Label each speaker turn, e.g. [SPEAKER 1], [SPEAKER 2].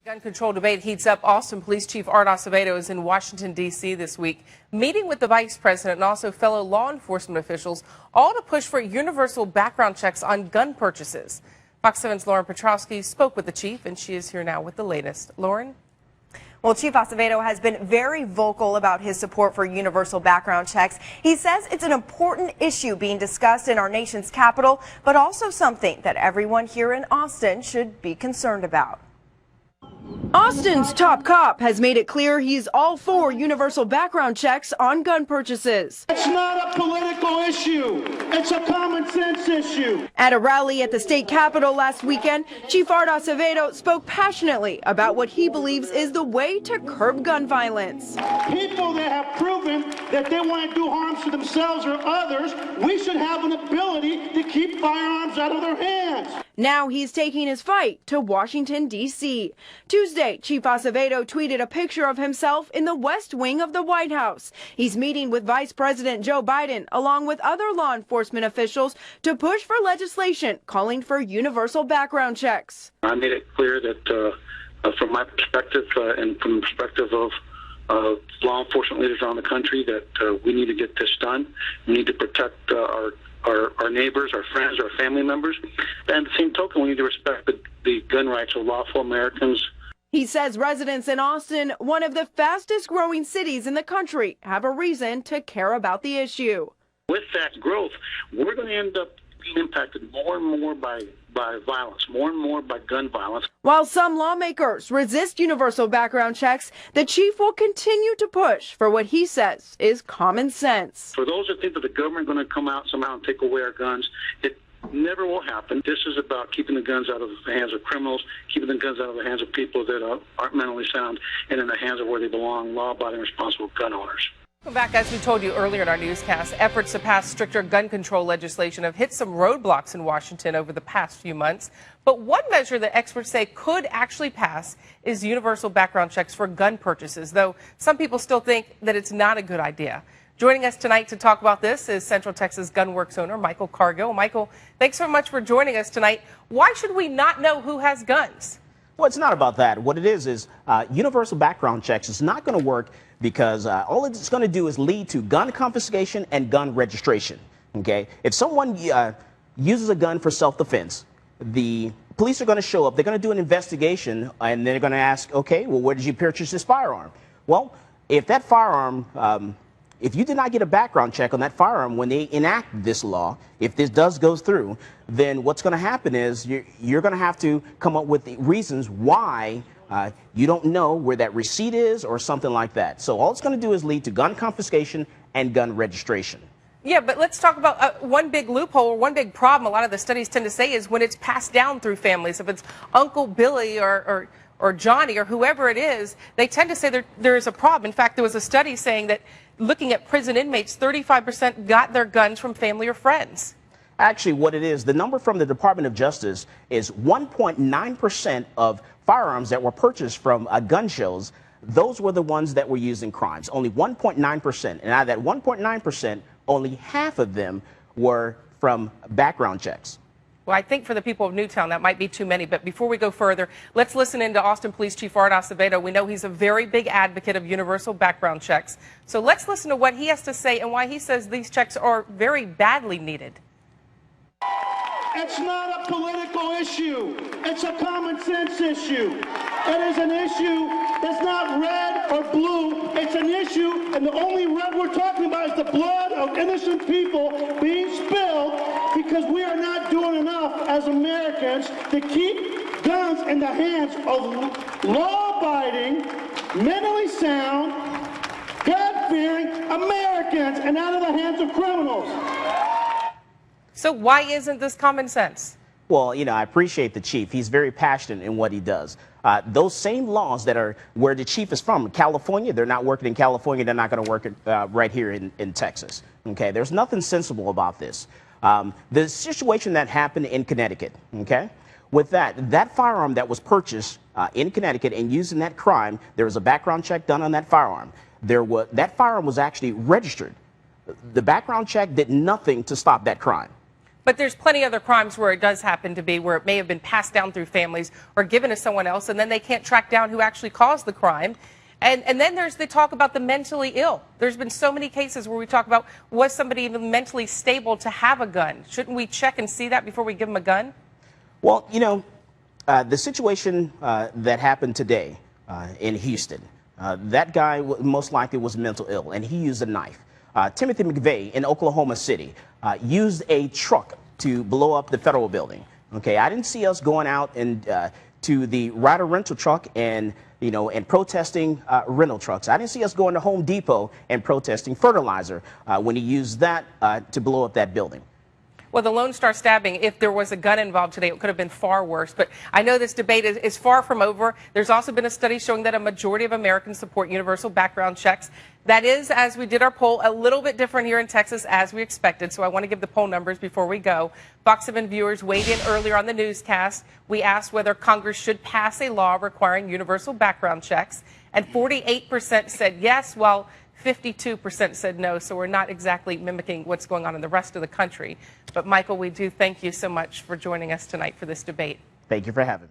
[SPEAKER 1] Gun control debate heats up. Austin Police Chief Art Acevedo is in Washington, D.C. this week, meeting with the vice president and also fellow law enforcement officials, all to push for universal background checks on gun purchases. Fox 7's Lauren Petrowski spoke with the chief, and she is here now with the latest. Lauren?
[SPEAKER 2] Well, Chief Acevedo has been very vocal about his support for universal background checks. He says it's an important issue being discussed in our nation's capital, but also something that everyone here in Austin should be concerned about.
[SPEAKER 3] Austin's top cop has made it clear he's all for universal background checks on gun purchases.
[SPEAKER 4] It's not a political issue. It's a common sense issue.
[SPEAKER 3] At a rally at the state capitol last weekend, Chief Art Acevedo spoke passionately about what he believes is the way to curb gun violence.
[SPEAKER 4] People that have proven that they want to do harm to themselves or others, we should have an ability to keep firearms out of their hands.
[SPEAKER 3] Now he's taking his fight to Washington, D.C. Tuesday, Chief Acevedo tweeted a picture of himself in the West Wing of the White House. He's meeting with Vice President Joe Biden, along with other law enforcement officials, to push for legislation calling for universal background checks.
[SPEAKER 5] I made it clear that from my perspective and from the perspective of law enforcement leaders around the country that we need to get this done. We need to protect our neighbors, our friends, our family members. And at the same token, we need to respect the gun rights of lawful Americans.
[SPEAKER 3] He says residents in Austin, one of the fastest growing cities in the country, have a reason to care about the issue.
[SPEAKER 5] With that growth, we're going to end up being impacted more and more by violence, more and more by gun violence.
[SPEAKER 3] While some lawmakers resist universal background checks, the chief will continue to push for what he says is common sense.
[SPEAKER 5] For those that think that the government is going to come out somehow and take away our guns, it never will happen. This is about keeping the guns out of the hands of criminals, keeping the guns out of the hands of people that aren't mentally sound, and in the hands of where they belong, law-abiding, responsible gun owners.
[SPEAKER 1] Welcome back. As we told you earlier in our newscast, efforts to pass stricter gun control legislation have hit some roadblocks in Washington over the past few months. But one measure that experts say could actually pass is universal background checks for gun purchases, though some people still think that it's not a good idea. Joining us tonight to talk about this is Central Texas Gun Works owner Michael Cargill. Michael, thanks so much for joining us tonight. Why should we not know who has guns?
[SPEAKER 6] Well, it's not about that. What it is universal background checks is not going to work because all it's going to do is lead to gun confiscation and gun registration. Okay, if someone uses a gun for self-defense, the police are going to show up. They're going to do an investigation, and they're going to ask, okay, well, where did you purchase this firearm? Well, if that firearm, if you did not get a background check on that firearm when they enact this law, if this does go through, then what's going to happen is you're going to have to come up with the reasons why you don't know where that receipt is or something like that. So all it's going to do is lead to gun confiscation and gun registration.
[SPEAKER 1] Yeah, but let's talk about one big loophole or one big problem a lot of the studies tend to say is when it's passed down through families. If it's Uncle Billy or Johnny or whoever it is, they tend to say there is a problem. In fact, there was a study saying that looking at prison inmates, 35% got their guns from family or friends.
[SPEAKER 6] Actually, what it is, the number from the Department of Justice is 1.9% of firearms that were purchased from gun shows. Those were the ones that were used in crimes, only 1.9%. And out of that 1.9%, only half of them were from background checks.
[SPEAKER 1] Well, I think for the people of Newtown, that might be too many. But before we go further, let's listen into Austin Police Chief Art Acevedo. We know he's a very big advocate of universal background checks. So let's listen to what he has to say and why he says these checks are very badly needed.
[SPEAKER 4] It's not a political issue. It's a common sense issue. It is an issue that's not red or blue. It's an issue, and the only red we're talking about is the blood of innocent people being spilled because we are not doing enough as Americans to keep guns in the hands of law-abiding, mentally sound, God-fearing Americans and out of the hands of criminals.
[SPEAKER 1] So why isn't this common sense?
[SPEAKER 6] Well, you know, I appreciate the chief. He's very passionate in what he does. Those same laws that are where the chief is from, California, they're not working in California. They're not going to work right here in Texas. Okay, there's nothing sensible about this. The situation that happened in Connecticut, okay, with that firearm that was purchased in Connecticut and used in that crime, there was a background check done on that firearm. That firearm was actually registered. The background check did nothing to stop that crime.
[SPEAKER 1] But there's plenty of other crimes where it does happen to be where it may have been passed down through families or given to someone else, and then they can't track down who actually caused the crime. And then there's the talk about the mentally ill. There's been so many cases where we talk about, was somebody even mentally stable to have a gun? Shouldn't we check and see that before we give them a gun?
[SPEAKER 6] Well, you know, the situation that happened today in Houston, that guy most likely was mental ill, and he used a knife. Timothy McVeigh in Oklahoma City used a truck to blow up the federal building. Okay, I didn't see us going out and to the Ryder rental truck and protesting rental trucks. I didn't see us going to Home Depot and protesting fertilizer when he used that to blow up that building.
[SPEAKER 1] Well, the Lone Star stabbing, if there was a gun involved today, it could have been far worse. But I know this debate is far from over. There's also been a study showing that a majority of Americans support universal background checks. That is, as we did our poll, a little bit different here in Texas as we expected. So I want to give the poll numbers before we go. Fox 7 viewers weighed in earlier on the newscast. We asked whether Congress should pass a law requiring universal background checks. And 48% said yes, while 52% said no, so we're not exactly mimicking what's going on in the rest of the country. But Michael, we do thank you so much for joining us tonight for this debate.
[SPEAKER 6] Thank you for having me.